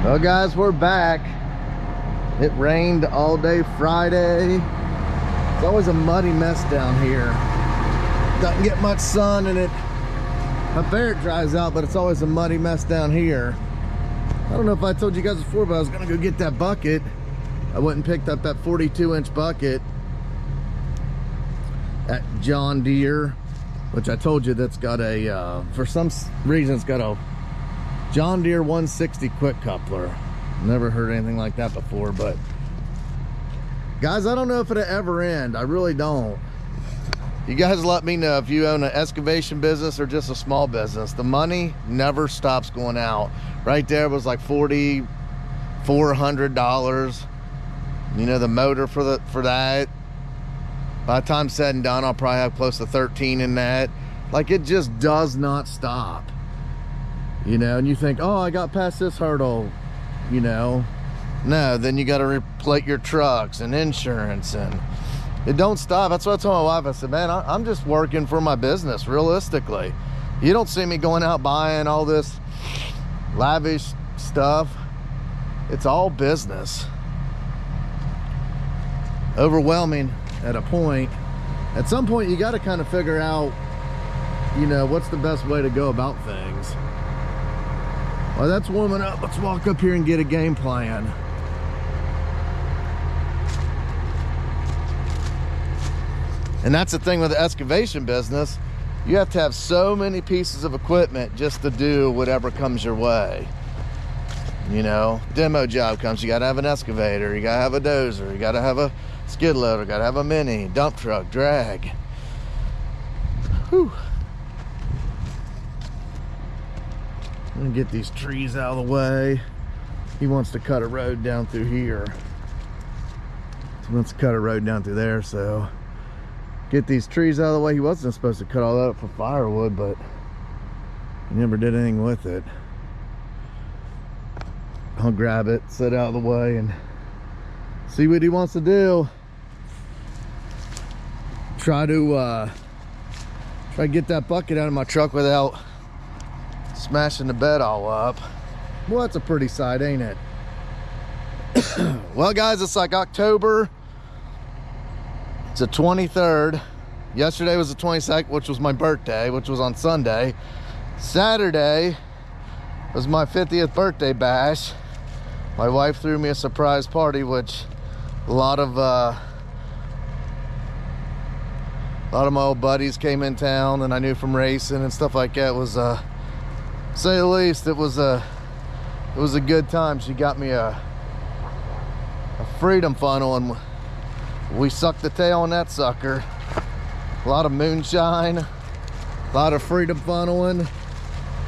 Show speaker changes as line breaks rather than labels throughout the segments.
Well guys, we're back. It rained all day Friday. It's always a muddy mess down here. Doesn't get much sun and up there it dries out, but it's always a muddy mess down here. I don't know if I told you guys before, but I was gonna go get that bucket. I went and picked up that 42-inch bucket at John Deere, which I told you that's got a, for some reason it's got a John Deere 160 quick coupler. Never heard anything like that before, but guys, I don't know if it'll ever end. I really don't. You guys let me know if you own an excavation business or just a small business. The money never stops going out. Right there was like $4,400. You know, the motor for that. By the time said and done, I'll probably have close to 13 in that. Like, it just does not stop. You know, and you think, oh, I got past this hurdle, you know. No, then you got to replate your trucks and insurance, and it don't stop. That's what I told my wife. I said, man, I'm just working for my business, realistically. You don't see me going out buying all this lavish stuff. It's all business. Overwhelming at a point. At some point, you got to kind of figure out, you know, what's the best way to go about things. Well, that's warming up. Let's walk up here and get a game plan. And that's the thing with the excavation business. You have to have so many pieces of equipment just to do whatever comes your way. You know, demo job comes, you got to have an excavator, you got to have a dozer, you got to have a skid loader, got to have a mini, dump truck, drag. Whew. I'm gonna get these trees out of the way. He wants to cut a road down through here. He wants to cut a road down through there, so get these trees out of the way. He wasn't supposed to cut all that up for firewood, but he never did anything with it. I'll grab it, set it out of the way, and see what he wants to do. Try to get that bucket out of my truck without smashing the bed all up. Well, that's a pretty sight, ain't it? Well guys, it's like October. It's the 23rd. Yesterday was the 22nd, which was my birthday, which was on Sunday. Saturday was my 50th birthday bash. My wife threw me a surprise party, which a lot of my old buddies came in town and I knew from racing and stuff like that. It was say the least, it was a good time. She got me a freedom funnel and we sucked the tail on that sucker. A lot of moonshine, a lot of freedom funneling.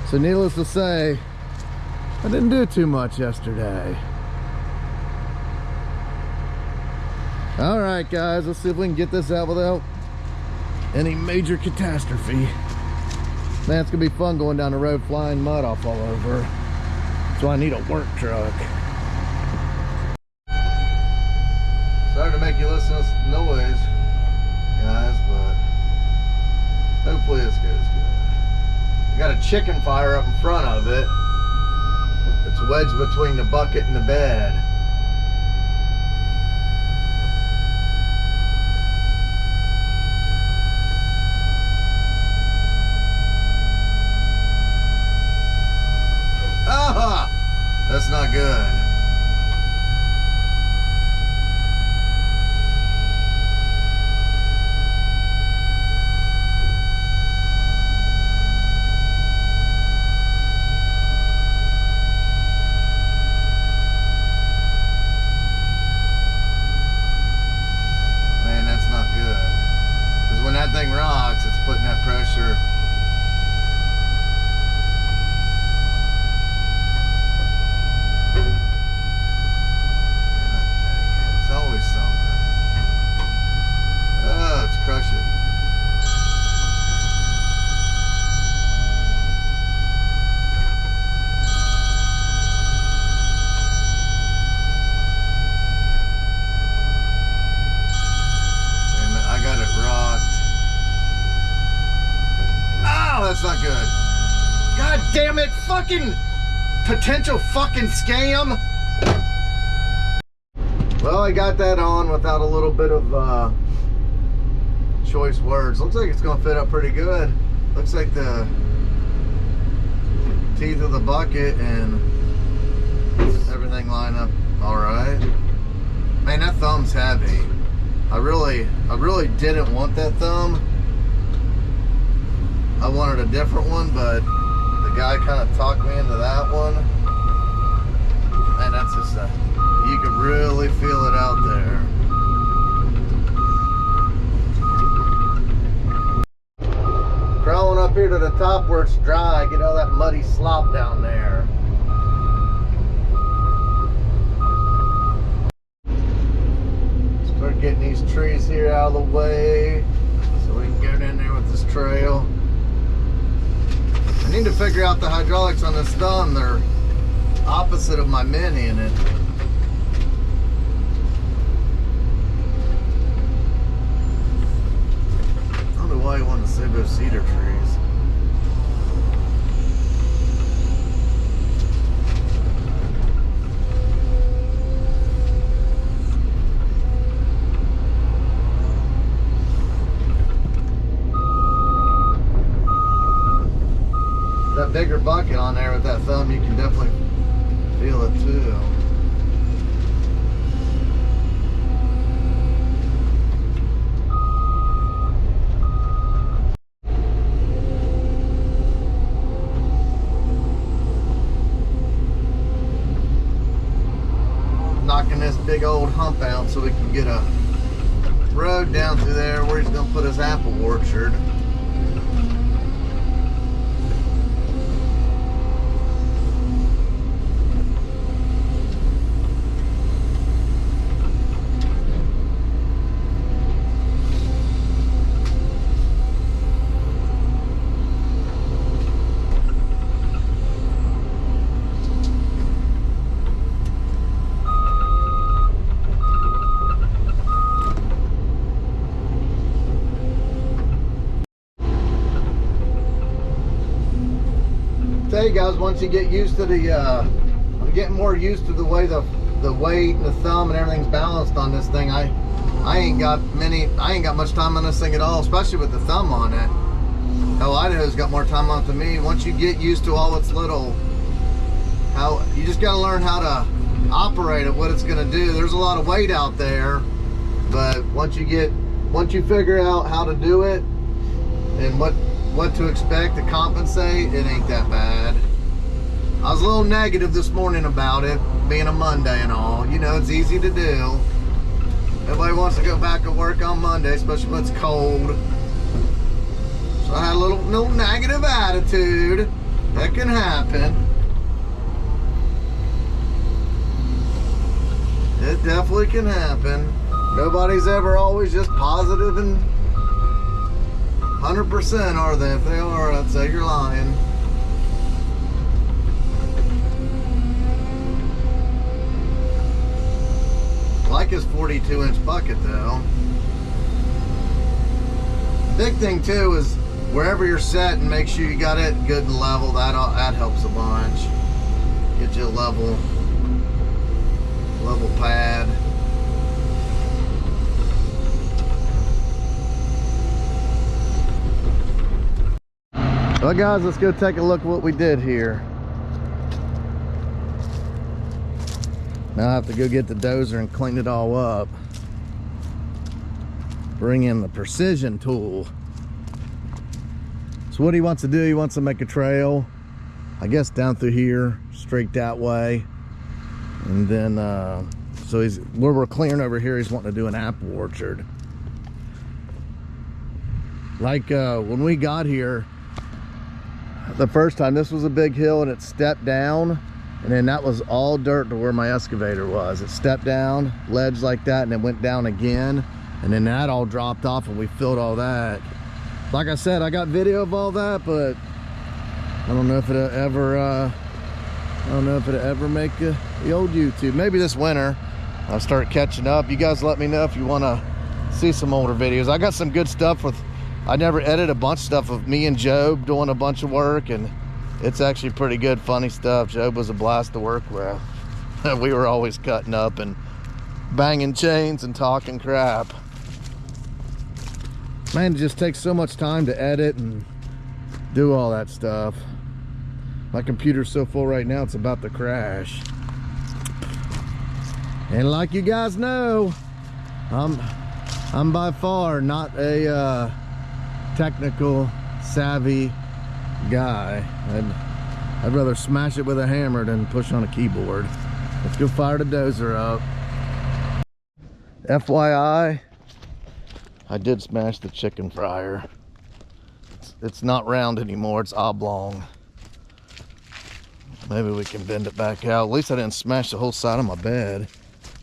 So needless to say, I didn't do too much yesterday. All right guys, let's see if we can get this out without any major catastrophe. Man, it's gonna be fun going down the road flying mud off all over. That's why I need a work truck. Sorry to make you listen to this noise, guys, but hopefully this goes good. I got a chicken fire up in front of it. It's wedged between the bucket and the bed. That's not good. Man, that's not good. Because when that thing rocks, it's putting that pressure. That's not good. God damn it, fucking potential fucking scam. Well, I got that on without a little bit of choice words. Looks like it's gonna fit up pretty good. Looks like the teeth of the bucket and everything line up all right. Man, that thumb's heavy. I really didn't want that thumb. I wanted a different one, but the guy kind of talked me into that one. And that's just you can really feel it out there. Crawling up here to the top where it's dry, get all that muddy slop down there. Start getting these trees here out of the way so we can get in there with this trail. I need to figure out the hydraulics on this thumb. They're opposite of my mini in it. I don't know why you want to save those cedar trees. That bigger bucket on there with that thumb, you can definitely feel it too. Knocking this big old hump out so we can get a road down through there where he's gonna put his apple orchard. Tell you guys, once you get used to the I'm getting more used to the way the weight and the thumb and everything's balanced on this thing. I ain't got much time on this thing at all, especially with the thumb on it. Hell, Idaho's got more time on it than me. Once you get used to all its little, how you just got to learn how to operate it, what it's going to do. There's a lot of weight out there, but once you figure out how to do it and what to expect to compensate, it ain't that bad. I was a little negative this morning about it being a Monday and all. You know, it's easy to do. Nobody wants to go back to work on Monday, especially when it's cold. So I had a little negative attitude. That can happen. It definitely can happen. Nobody's ever always just positive and 100%, are they? If they are, I'd say you're lying. I like his 42-inch bucket though. Big thing too is wherever you're set, and make sure you got it good and level. That helps a bunch. Get you a level pad. Well guys, let's go take a look at what we did here. Now I have to go get the dozer and clean it all up. Bring in the precision tool. So what he wants to do, he wants to make a trail, I guess down through here, straight that way. And then, so where we're clearing over here, he's wanting to do an apple orchard. Like when we got here, the first time, this was a big hill and it stepped down, and then that was all dirt to where my excavator was. It stepped down, ledge like that, and then went down again, and then that all dropped off and we filled all that. Like I said, I got video of all that, but I don't know if it'll ever make the old YouTube. Maybe this winter I'll start catching up. You guys let me know if you want to see some older videos. I got some good stuff with, I never edited a bunch of stuff of me and Job doing a bunch of work, and It's actually pretty good, funny stuff. Job was a blast to work with. We were always cutting up and banging chains and talking crap. Man, it just takes so much time to edit and do all that stuff. My computer's so full right now, it's about to crash. And like you guys know, I'm by far not a technical savvy guy. I'd rather smash it with a hammer than push on a keyboard. Let's go fire the dozer up. FYI, I did smash the chicken fryer. It's not round anymore, it's oblong. Maybe we can bend it back out. At least I didn't smash the whole side of my bed.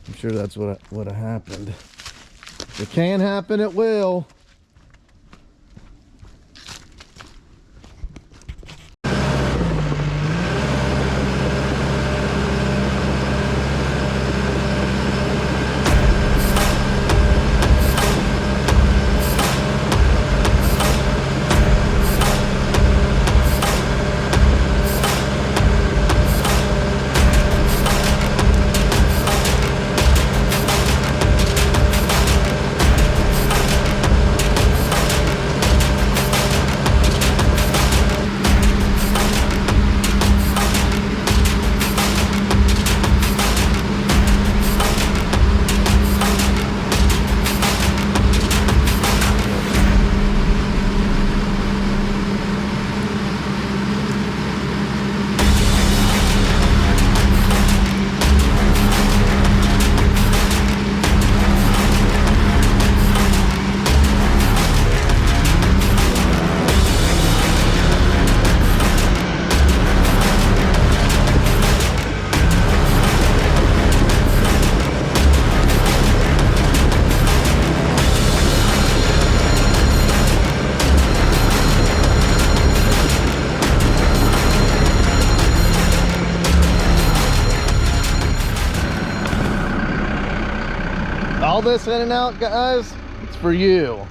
I'm sure that's what happened. If it can happen, it will. All this in and out, guys, it's for you.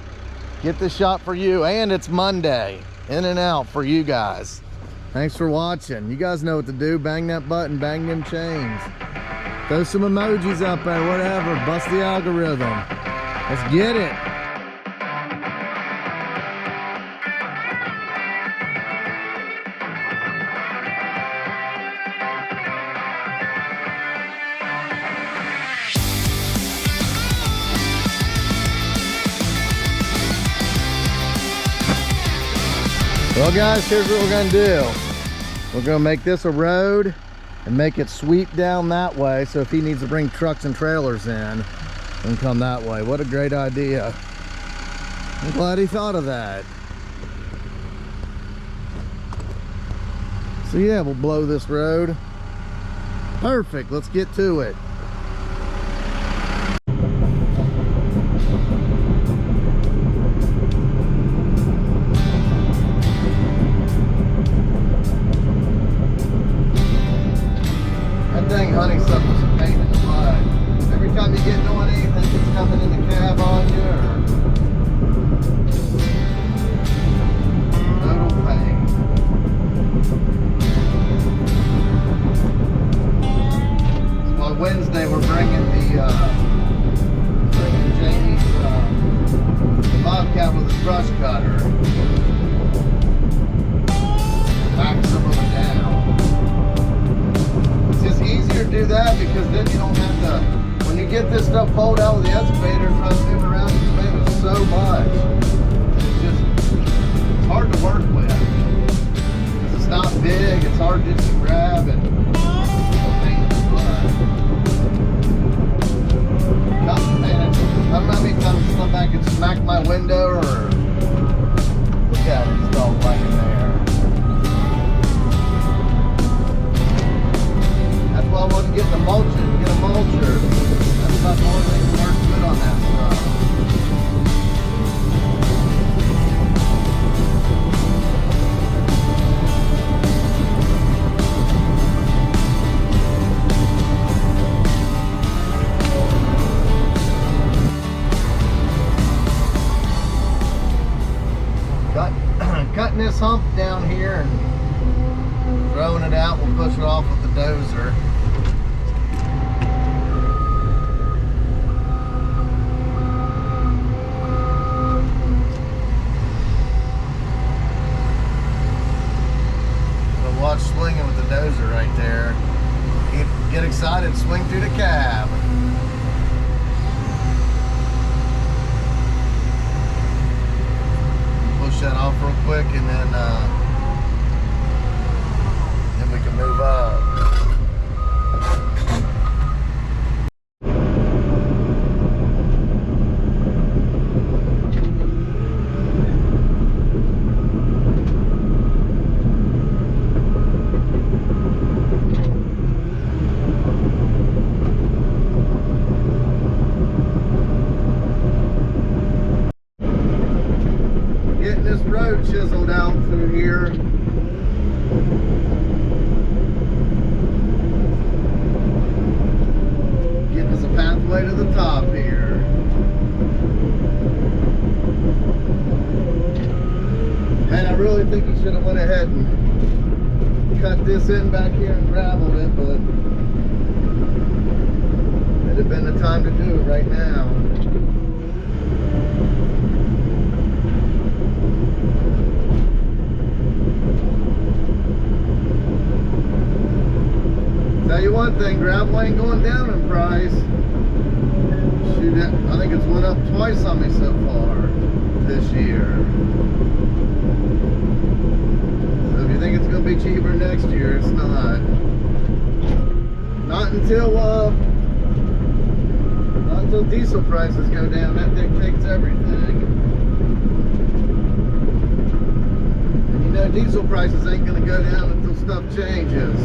Get this shot for you, and it's Monday. In and out for you guys. Thanks for watching. You guys know what to do. Bang that button, bang them chains. Throw some emojis up there, whatever. Bust the algorithm. Let's get it. Well guys, here's what we're gonna do. We're gonna make this a road and make it sweep down that way, so if he needs to bring trucks and trailers in, then come that way. What a great idea. I'm glad he thought of that. So yeah, we'll blow this road. Perfect, let's get to it. Honeysuckle's a pain in the butt. Every time you get doing anything, it's coming in the cab on you, or total pain. So on Wednesday we're bringing Jamie's the Bobcat with his brush cutter. Back some of it down. It's easier to do that because then you don't have to, when you get this stuff pulled out with the excavator and try to move around, you spend it so much. It's hard to work with. It's not big, it's hard just to grab, and it's a pain in the butt. I don't know how many times come back and smack my window, or look at it, it's all right in there. Well, I want to get the mulcher, get a mulcher. That's about the only thing that works good on that stuff. Cutting this hump down here and Get excited, swing through the cab. Push that off real quick and then we can move up. Getting this road chiseled out through here. Getting us a pathway to the top here. Man, I really think he should have went ahead and cut this in back here and graveled it, but it'd have been the time to do it right now. Tell you one thing, gravel ain't going down in price. Shoot, I think it's went up twice on me so far this year. So if you think it's going to be cheaper next year, it's not. Not until diesel prices go down. That dictates everything. And you know diesel prices ain't going to go down until stuff changes.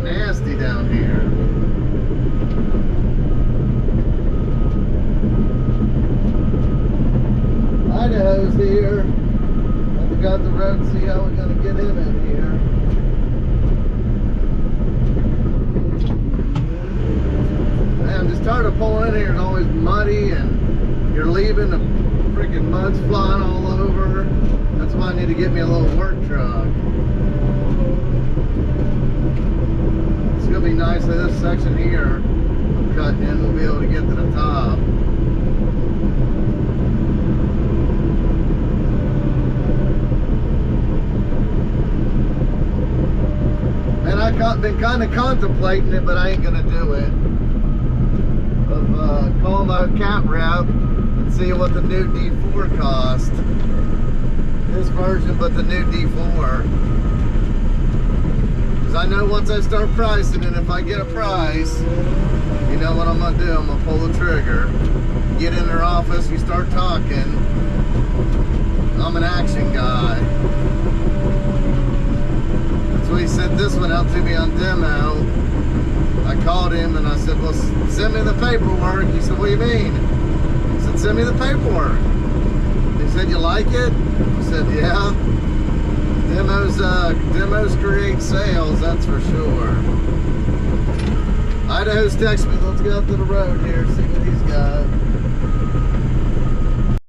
Nasty down here. Idaho's here. I forgot the road to see how we're going to get him in here. Man, I'm just tired of pulling in here. It's always muddy and you're leaving, the freaking mud's flying all over. That's why I need to get me a little work truck. It's going to be nice that this section here I'm cutting in, we'll be able to get to the top. And I've been kind of contemplating it, but I ain't going to do it. Of calling my cat route and seeing what the new D4 cost. This version, but the new D4. I know once I start pricing, and if I get a price, you know what I'm going to do. I'm going to pull the trigger. Get in their office, we start talking. I'm an action guy. So he sent this one out to me on demo. I called him and I said, well, send me the paperwork. He said, what do you mean? I said, send me the paperwork. He said, you like it? I said, yeah. Demos create sales, that's for sure. Idaho's texting me, let's get up to the road here, see what he's got.